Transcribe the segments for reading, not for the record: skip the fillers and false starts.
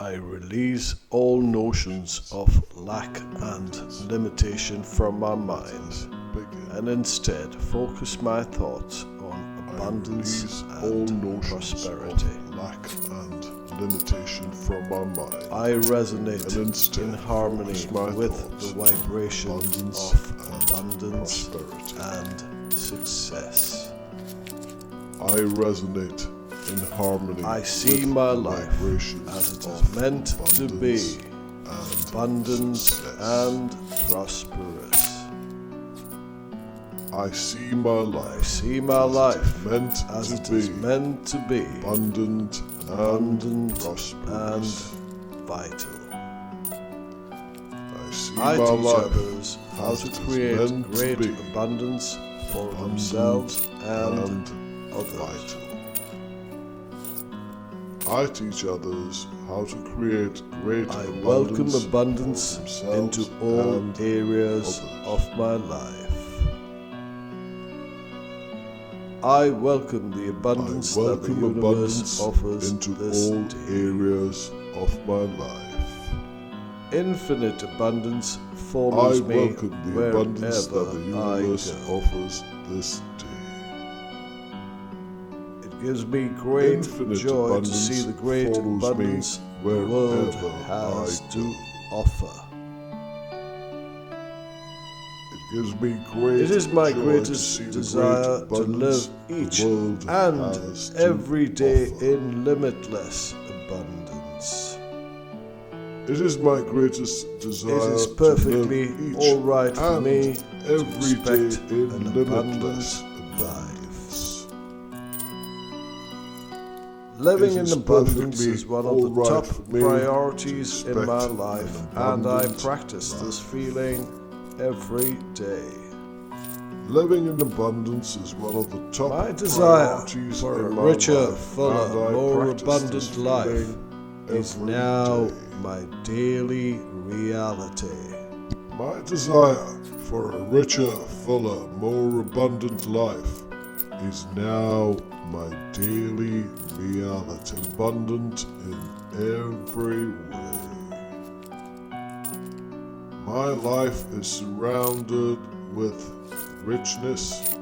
I release all notions of lack and limitation from my mind and instead focus my thoughts on abundance and prosperity. Lack and limitation from my mind. I resonate in harmony with the vibration of abundance and success. I resonate in harmony. I see my life as it is meant to be, abundant and prosperous. I see my life as it is meant to be, abundant and prosperous. Vital. I teach others how to create great abundance for themselves and others. I teach others how to create great abundance. I welcome abundance into all areas of my life. I welcome the abundance that the universe offers into this all day. areas of my life. Infinite abundance follows me welcome the abundance that the universe I go. offers this day. It gives me great Infinite joy to see the great abundance the world has to offer. It is my greatest desire to live each and every day in limitless abundance. It is my greatest desire. It is perfectly all right for me to every day expect in an limitless abundant life. abundance. Living It in is abundance perfectly is one of all the right top for me priorities to in my expect life, an and I abundant practice life. this feeling every day. Living in abundance is one of the top My desire priorities for a in my richer, life, fuller, and I more practice abundant this life feeling is every now day. my daily reality. My desire for a richer, fuller, more abundant life is now my daily reality. Abundant in every way. My life is surrounded with richness.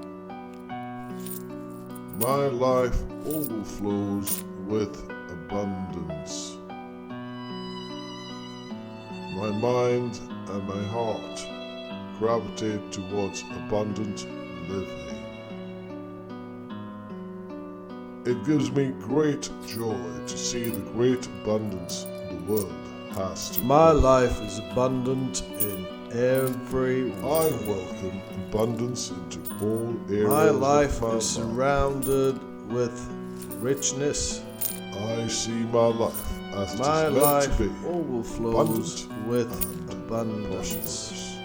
My life overflows with abundance. My mind and my heart gravitate towards abundant living. It gives me great joy to see the great abundance the world has to My offer. life is abundant in every way. I welcome abundance into all areas My life of my is surrounded with richness. I see my life as it My is meant life to be, overflows abundant with and abundance. prosperous.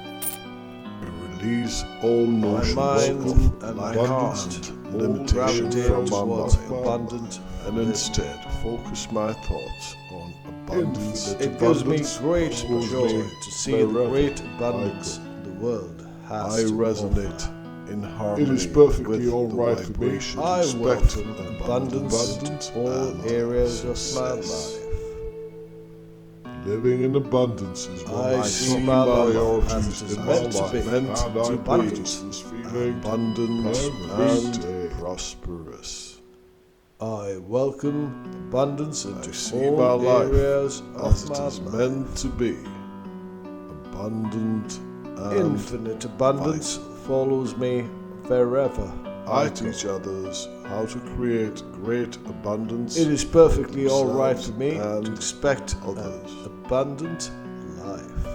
We release all notions mind of and my abundance heart and limitation gravitate from my towards mind, abundant and instead focus my thoughts on abundance. It gives me Abundance great follows joy me to see the wherever great I abundance go. the world has I to resonate offer. in harmony. It is perfectly all right for me to I expect welcome an abundance abundant in all and areas of my success. life. Living in abundance is one of I my see top my life priorities as it is in meant my to be, life, and I abundant practice this feeling abundant and and prosperous. I welcome abundance into see all my life areas as of it my is life. meant to be, abundant and Infinite abundance follows me wherever I go. teach others how to create great abundance. It is perfectly for all right themselves for me and to expect others. an abundant life.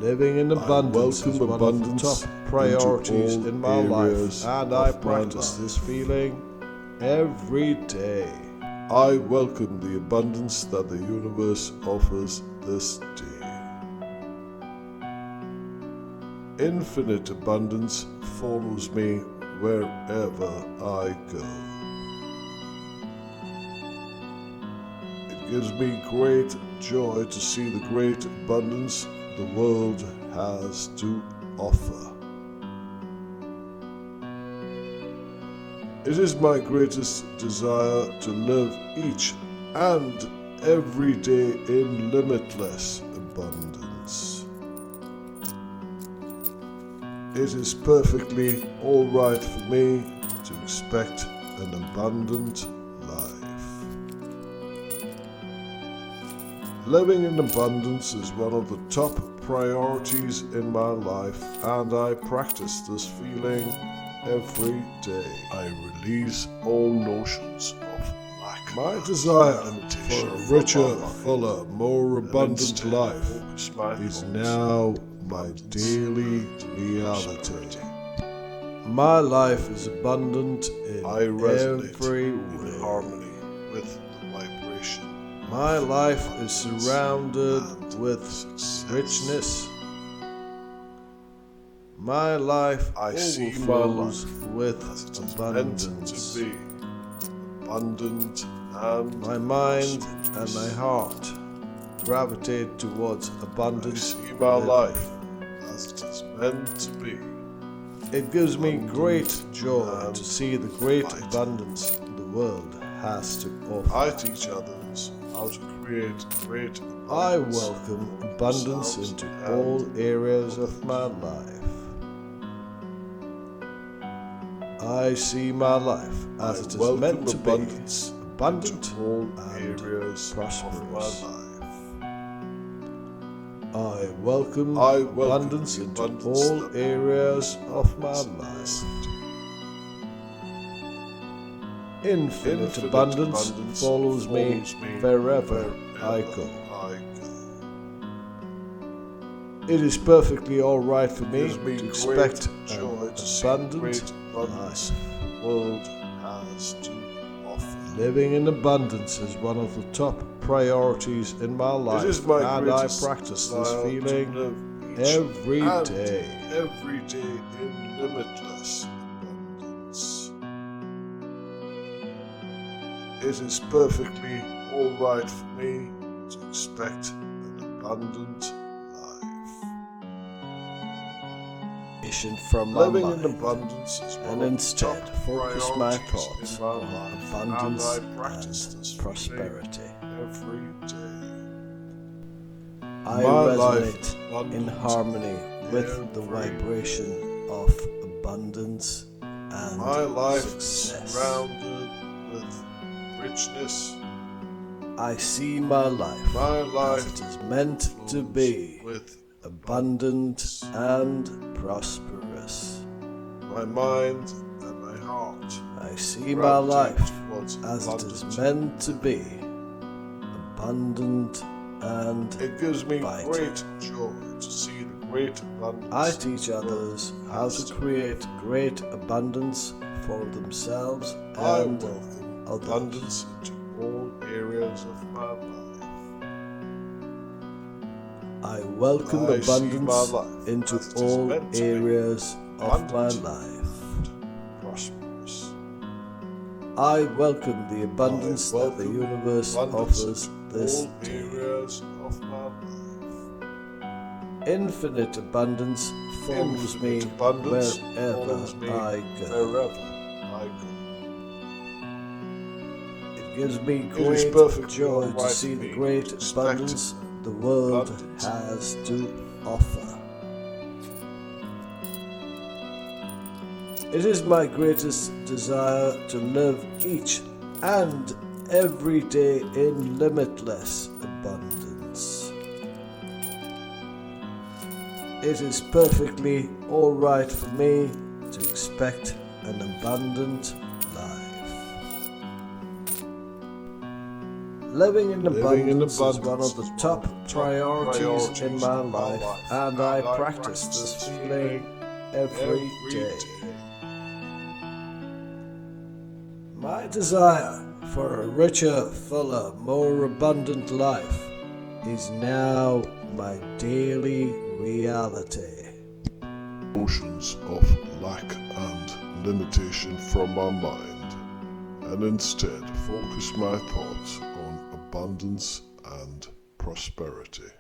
Living in abundance is welcome one of the abundance top priorities into all in my life, areas and I of my practice life. this feeling every day. I welcome the abundance that the universe offers this day. Infinite abundance follows me wherever I go. It gives me great joy to see the great abundance the world has to offer. It is my greatest desire to live each and every day in limitless abundance. It is perfectly all right for me to expect an abundant life. Living in abundance is one of the top priorities in my life, and I practice this feeling every day. I release all notions of lack. My desire for a richer, fuller, more abundant life is now my daily reality. My life is abundant in every way. Harmony with the vibration. My life is surrounded with richness. My life overflows with abundance. Abundant and My mind and my heart gravitate towards abundance. I see my life as it is meant to be. It gives me great joy to see the great abundance the world has to offer. I teach others how to create great abundance. I welcome abundance into all areas of my life. I see my life as it is meant to be, abundant and prosperous. I welcome abundance into all areas of my life. Infinite abundance follows me wherever I go. It is perfectly all right for me to expect an abundant life. The world has to offer. Living in abundance is one of the top priorities in my life, and I practice this feeling every day. Every day in limitless abundance. It is perfectly all right for me to expect an abundant life. From my Living mind, in abundance is one and of instead the top focus my priorities thoughts in my on life, abundance and I practice this and prosperity. every day. I My resonate life in harmony with the vibration of abundance and My life is success. surrounded with richness. I see my life as it is meant to be, with abundant and prosperous. my mind and my heart. I see my life towards as it is abundance. meant to be, abundant and It gives me vital. great joy to see the great abundance. I teach others how to create great abundance for themselves I and welcome others. abundance into all areas of my life. I welcome I see abundance my life into as it is all meant to be, areas of my abundant life. prosperous. I welcome the abundance I that the welcome universe abundance offers into this all day. areas of my life. Infinite abundance follows me Infinite abundance wherever follows me I go. wherever I go. It gives me is great perfectly joy all to right see for the me great to expect abundance the world abundance. has to offer. It is my greatest desire to live each and every day in limitless abundance. It is perfectly all right for me to expect an abundant life. Living in abundance is one of the top priorities in my life, and I practice this feeling every day. My desire for a richer, fuller, more abundant life is now my daily reality. Notions of lack and limitation from my mind, and instead focus my thoughts on abundance and prosperity.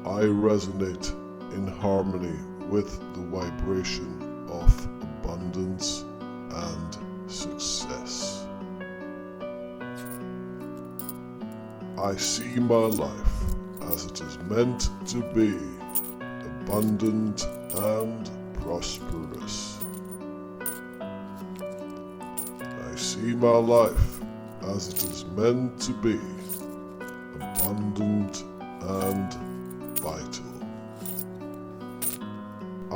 I resonate in harmony with the vibration of abundance and success. I see my life as it is meant to be, abundant and prosperous. I see my life as it is meant to be, abundant and vital.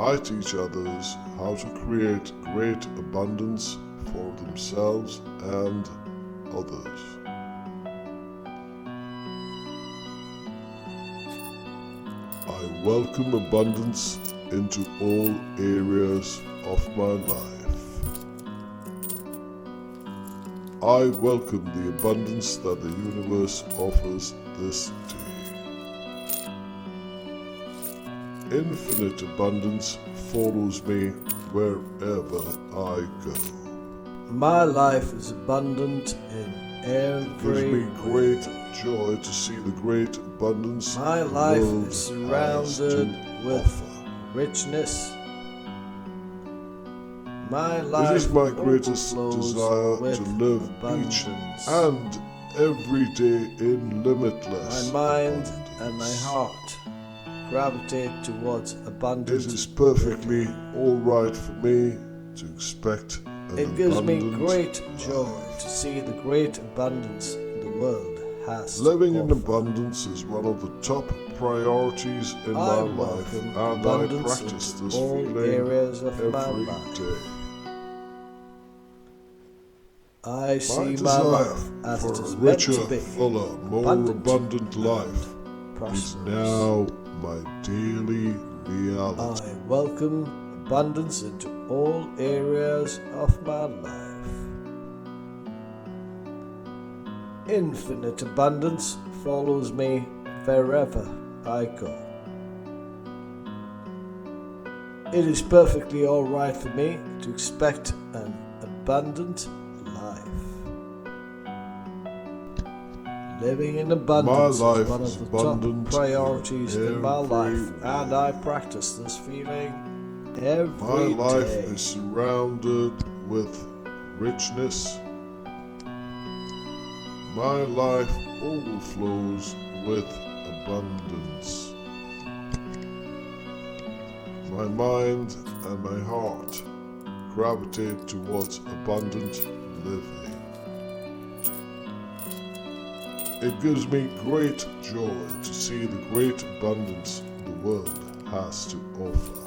I teach others how to create great abundance for themselves and others. I welcome abundance into all areas of my life. I welcome the abundance that the universe offers this day. Infinite abundance follows me wherever I go. My life is abundant in It gives every me great joy to see the great abundance My the life world is has surrounded to with offer. richness. My It life is my greatest overflows desire with to live each abundance. and every day in limitless My mind abundance. and my heart gravitate towards abundance. It is perfectly all right for me to expect an It gives me abundant great joy life. to see the great abundance the world has Living to in offer. abundance is one of the top priorities in I my life, welcome and I abundance practice into this all feeling areas of my every life. day. I My see my desire life as for it is a meant richer, to be, fuller, more abundant abundant life and is prosperous. now my daily reality. I welcome abundance into all areas of my life. Infinite abundance follows me wherever I go. It is perfectly all right for me to expect an abundant life. Living in abundance My life is one is of the abundant top priorities in my every life, and way. I practice this feeling every My life day. is surrounded with richness. My life overflows with abundance. My mind and my heart gravitate towards abundant living. It gives me great joy to see the great abundance the world has to offer.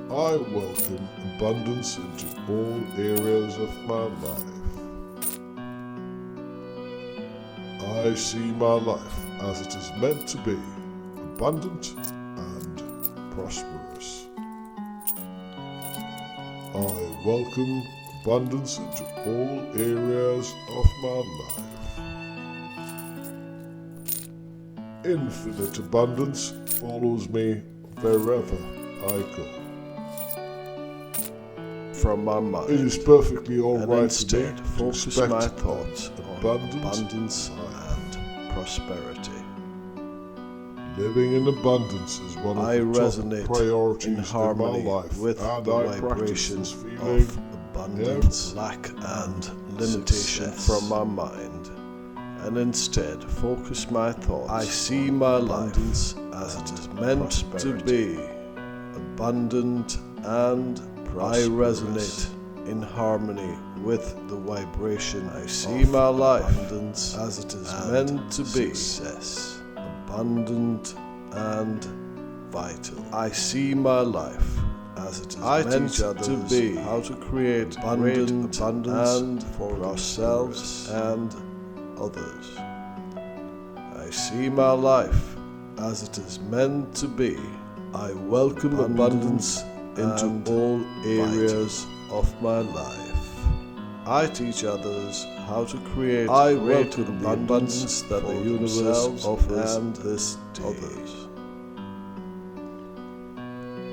I welcome abundance into all areas of my life. I see my life as it is meant to be, abundant and prosperous. I welcome abundance into all areas of my life. Infinite abundance follows me wherever I go. From my mind, It is perfectly all and right instead for me to focus expect my an thoughts on abundance and prosperity. Living in abundance is one of I the resonate top priorities in harmony in my life, with and the I practice vibration this feeling of abundance, every lack and limitation success. from my mind, and instead focus my thoughts. I see my life as it is meant to be, abundant and prosperous. I resonate in harmony with the vibration. I see my life abundance as it is meant to be, success, abundant and vital. I see my life as it is meant to be, how to create abundance and for ourselves and others. I see my life as it is meant to be. I welcome abundance into all areas of my life. I teach others how to create great abundance that the universe offers and this day. Others.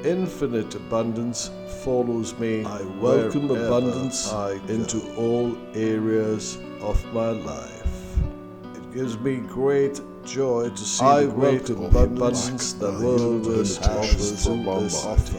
Infinite abundance follows me. I welcome abundance into all areas of my life. It gives me great joy to see the great abundance that the universe offers in this day.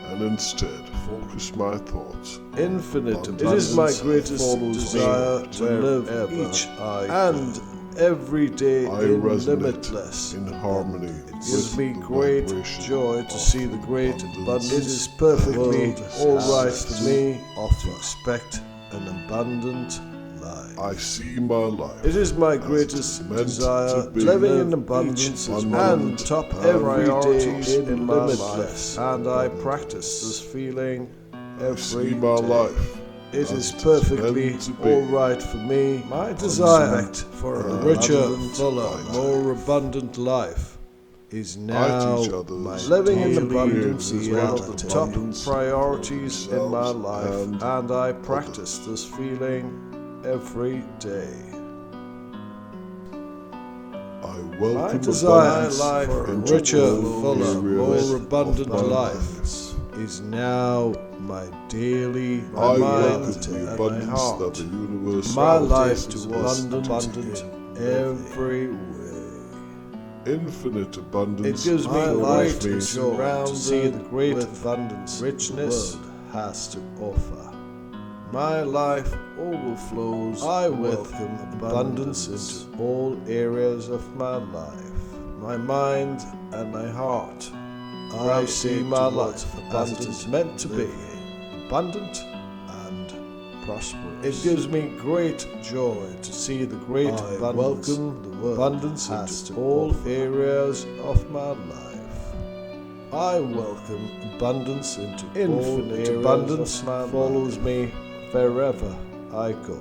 and instead focus my thoughts. Infinite on abundance. It is my abundance greatest desire to live each and every day I in resonate limitless. in harmony. It gives with me the great vibration joy to of see the great abundance. It is perfectly and all right for me offer. to expect an abundant life. I see my life. It is my as greatest meant desire to to be. living in Each abundance and abundant top and every day priorities in my limitless. life. And I practice this feeling I see every my day. life. It as is it perfectly meant to be. all right for me. My desire for a and richer, abundant fuller, life. more abundant life is now teach others my how living to in create abundance is one of the reality top for priorities in my themselves life, and I practice this feeling every day. I welcome My desire abundance for a into richer, all fuller, areas more of abundant my life life. is now my daily I mind welcome the and my abundance heart. that the universe My life gravitates towards abundant abundant every way. infinite abundance. It gives me fills great me joy to see the great abundance richness the world has to offer. My life overflows. I welcome abundance into all areas of my life, my mind and my heart. I see my life as it is meant to be, abundant and prosperous. It gives me great joy to see the great abundance welcome the world abundance into all areas of my life. I welcome abundance into infinite abundance follows me wherever I go.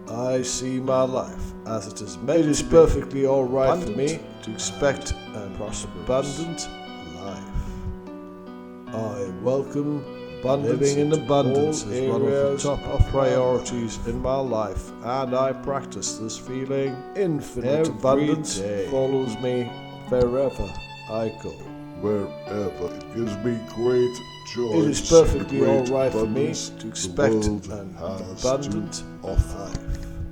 I see my life as it is meant to be. It is perfectly all right for me to expect and prosperous abundant life. I welcome abundance. Living in abundance is one of the top priorities in my life, and I practice this feeling. Infinite abundance follows me wherever I go. Wherever it gives me great joy. It is to see the perfectly great all right for me abundance to the expect world an has abundant to offer. life.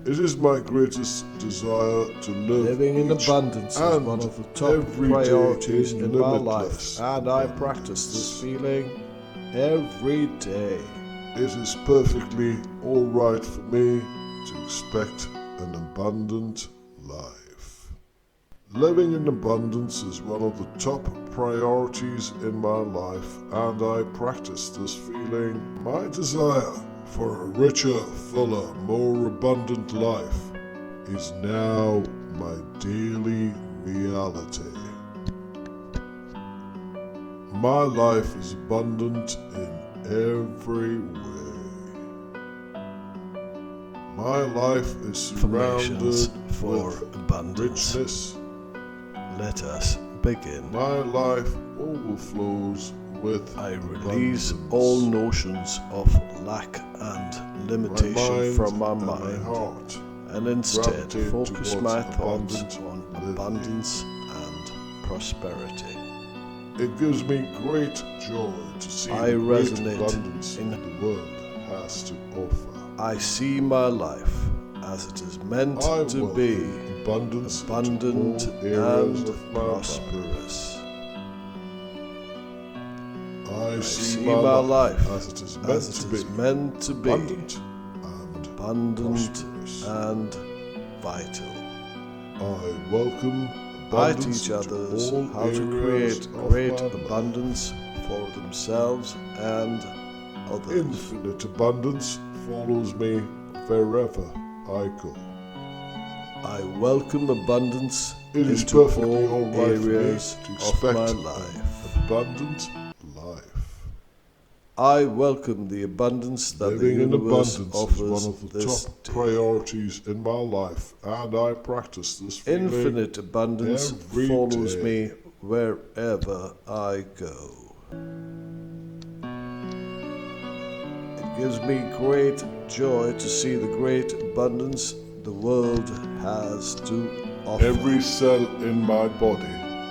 It is my greatest desire to live Living in each abundance is and one of the top every day priorities in my limitless life, and I abundance. practice this feeling every day. It is perfectly all right for me to expect an abundant life. Living in abundance is one of the top priorities in my life, and I practice this feeling. My desire for a richer, fuller, more abundant life is now my daily reality. My life is abundant in every way. My life is surrounded Affirmations for with abundance. richness. Let us begin. My life overflows with I release abundance. all notions of lack and limitation mind from my and my mind, heart and instead gravitate focus towards my thoughts abundant on living. abundance and prosperity. It gives me great joy to see I the great resonate abundance in- the world has to offer. I see my life as it is meant I to welcome be, abundance abundant into all areas and of my life. prosperous. I I see see my my life life as it is meant as to it be, is meant to be, abundant and abundant prosperous. and vital. I welcome I abundance teach into others all how to areas create of great my life. abundance for themselves and others. Infinite abundance follows me wherever I go. I welcome abundance It is into perfectly all all right for me areas to of expect my an life. abundant life. I welcome the abundance that Living the in universe abundance offers is one of the this top day. priorities in my life, and I practice this feeling. Infinite abundance every follows day. me wherever I go. It gives me great joy to see the great abundance the world has to offer. Every cell in my body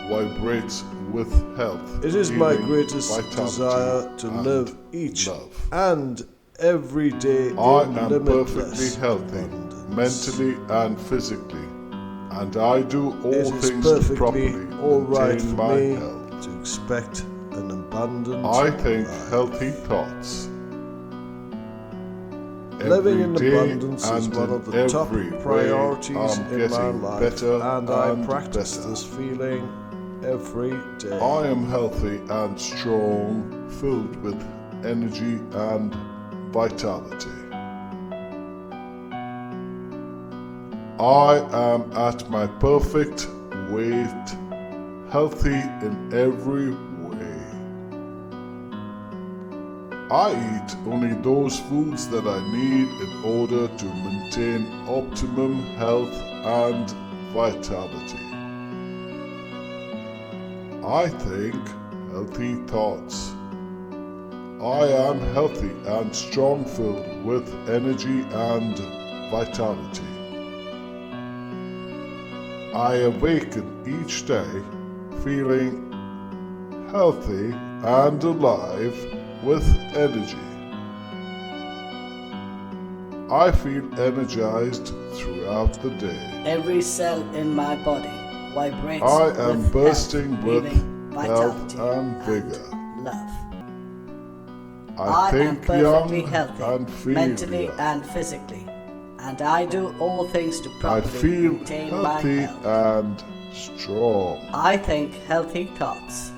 vibrates with health. It is my healing, greatest vitality, desire to and live each love. and every day I in am limitless perfectly healthy, abundance. mentally and physically, and I do all It is things to perfectly properly all right maintain for my me health. to expect an abundant I think life. healthy thoughts. Living in Every day abundance is and one of in the top every way, priorities I'm in my getting life, better and I and practice better. this feeling every day. I am healthy and strong, filled with energy and vitality. I am at my perfect weight, healthy in every way. I eat only those foods that I need in order to maintain optimum health and vitality. I think healthy thoughts. I am healthy and strong, filled with energy and vitality. I awaken each day feeling healthy and alive with energy. I feel energized throughout the day. Every cell in my body vibrates I am with bursting health, with healing, health vitality, and vigor. love. I am think perfectly young healthy, and feel mentally young. and physically, and I do all things to I properly feel maintain my healthy health. and strong. I think healthy thoughts.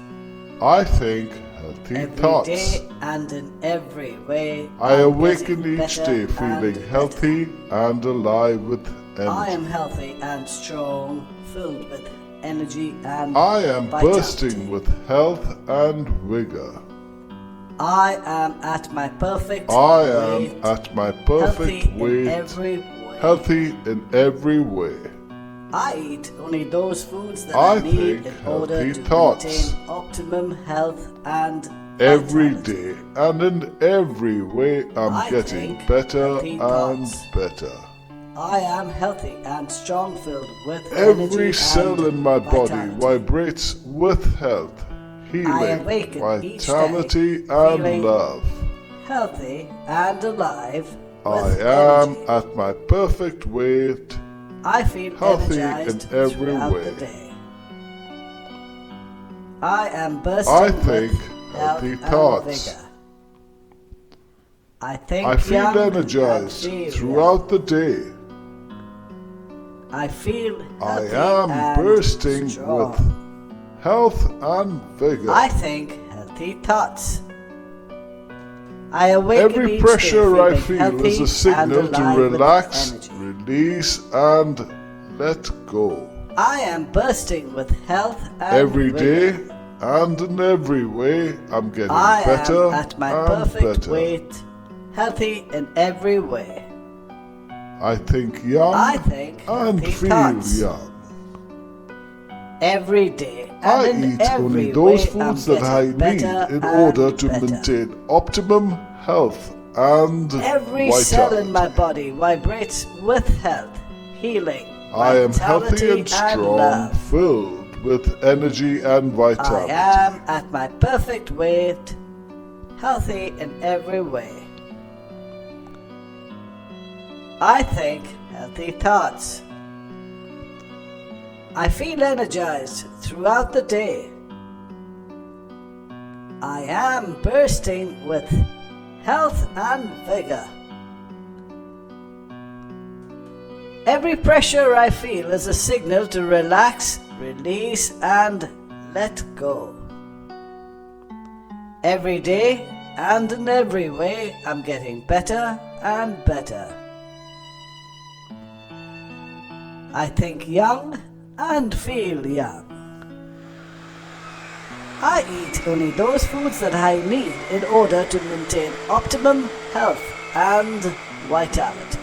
I think healthy Every thoughts. day and in every way, I I'm awaken getting each better day feeling and healthy and alive with energy. I am healthy and strong, filled with energy and I am vitality. bursting with health and vigor. I am at my perfect I weight, am at my perfect healthy weight, in every way. healthy in every way. I eat only those foods that I I need think in order healthy to thoughts. maintain optimum health and Every vitality. day and in every way, I'm I getting think better healthy and thoughts. better. I am healthy and strong, filled with Every energy cell and in my body vitality. vibrates with health, I healing, awaken each vitality, day and feeling love. healthy and alive I with am energy. at my perfect weight, I feel healthy energized in every throughout way. the day. I am bursting I with think health healthy and thoughts. vigor. I think I feel young energized and feel throughout the day. young. I feel I healthy am and bursting strong. with health and vigor. I think healthy thoughts. I awaken Every each pressure day I feeling feel healthy is a signal and to alive with relax, energy. release, and let go. I am bursting with health and Every vigor. day and in every way, I'm getting I better am at my and perfect better. weight, healthy in every way. I think young I think and healthy feel thoughts. young. Every day I and in eat every only those way, foods I'm that I getting need better in and order to better. maintain optimum health and Every vitality. cell in my body vibrates with health, healing, I am healthy vitality, and strong, love. filled with energy and I vitality. am at my perfect weight, healthy in every way. I think healthy thoughts. I feel energized throughout the day. I am bursting with health and vigor. Every pressure I feel is a signal to relax, release, and let go. Every day and in every way, I'm getting better and better. I think young and feel young. I eat only those foods that I need in order to maintain optimum health and vitality.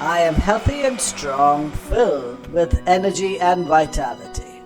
I am healthy and strong, filled with energy and vitality.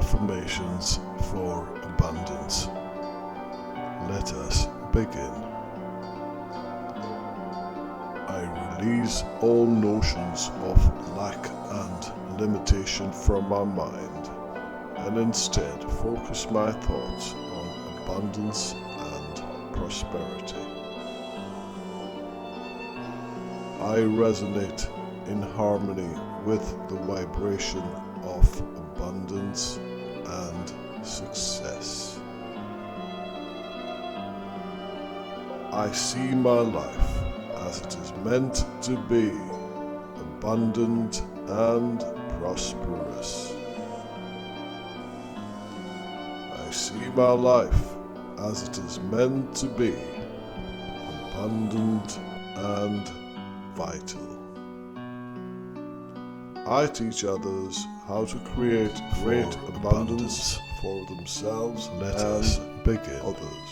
Affirmations for abundance. Let us begin. I release all notions of lack and limitation from my mind, and instead focus my thoughts on abundance and prosperity. I resonate in harmony with the vibration of abundance and success. I see my life as it is meant to be, abundant and prosperous. I see my life as it is meant to be, abundant and vital. I teach others how to create great abundance for themselves and begin. Others.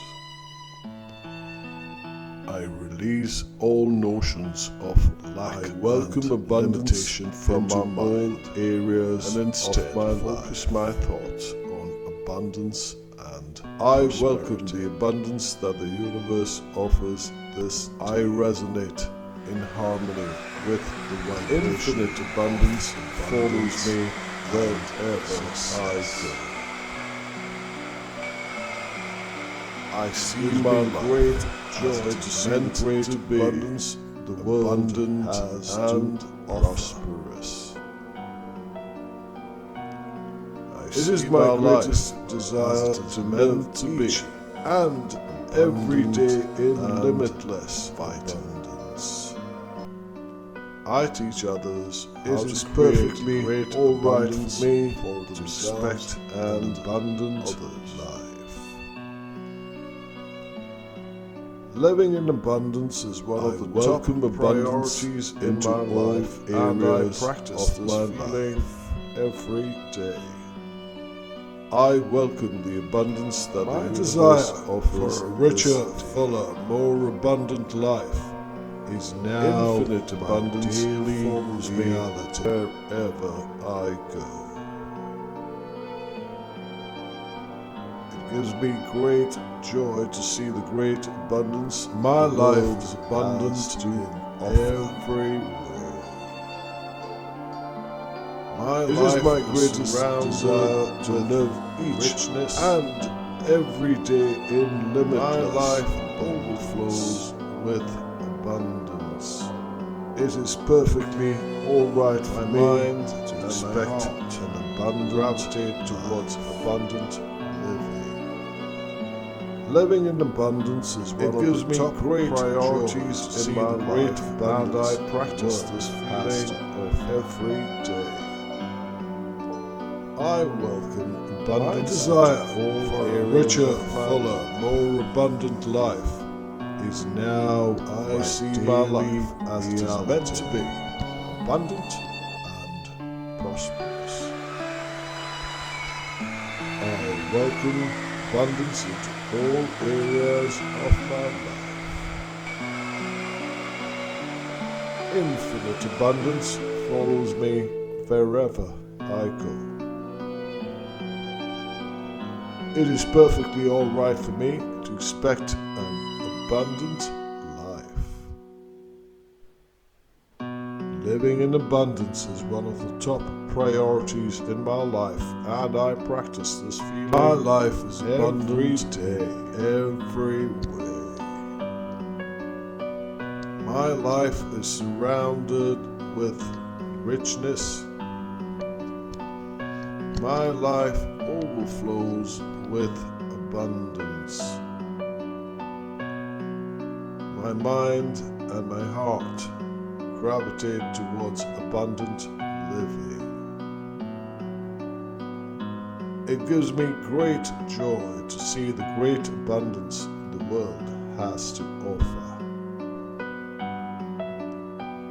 I release all notions of lack. I welcome abundance from my mind areas, and instead focus my thoughts on abundance and I welcome the abundance that the universe offers this day. I resonate in harmony with the vibration. Infinite abundance follows me wherever I go. I see my great joy to celebrate abundance the world has and prosperous. It is my greatest desire to meant to be and every day in limitless abundance. I teach others it is perfectly all right for me to respect and abundant life. Living in abundance is one of the top priorities in my life, and I practice this feeling every day. I welcome the abundance that my desire offers. For a richer, fuller, more abundant life is now infinite abundance follows me wherever I go. It gives me great joy to see the great abundance. My life is abundant in every way. It is my greatest desire to live each richness and every day in limitless. My life overflows with abundance. It is perfectly all right for me to expect an abundant gravitate towards abundant living. Living in abundance is one of the top great priorities in my life, and I practice this feeling of every day. I welcome abundance. My desire for a richer, fuller, more abundant life is now. I see my life as it is meant to be, abundant and prosperous. I welcome abundance into all areas of my life. Infinite abundance follows me wherever I go. It is perfectly all right for me to expect an abundant life. Living in abundance is one of the top priorities in my life, and I practice this feeling. My life is abundant every day, every way. My life is surrounded with richness. My life overflows with abundance. My mind and my heart gravitate towards abundant living. It gives me great joy to see the great abundance the world has to offer.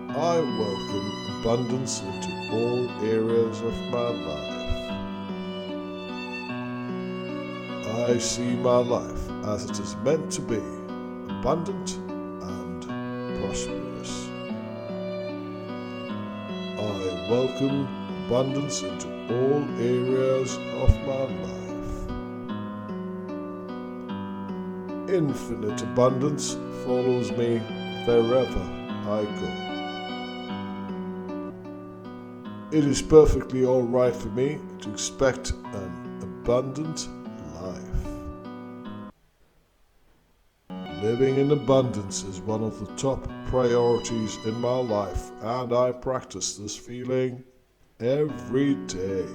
I welcome abundance into all areas of my life. I see my life as it is meant to be, abundant and prosperous. I welcome abundance into all areas of my life. Infinite abundance follows me wherever I go. It is perfectly all right for me to expect an abundant life. Living in abundance is one of the top priorities in my life, and I practice this feeling every day.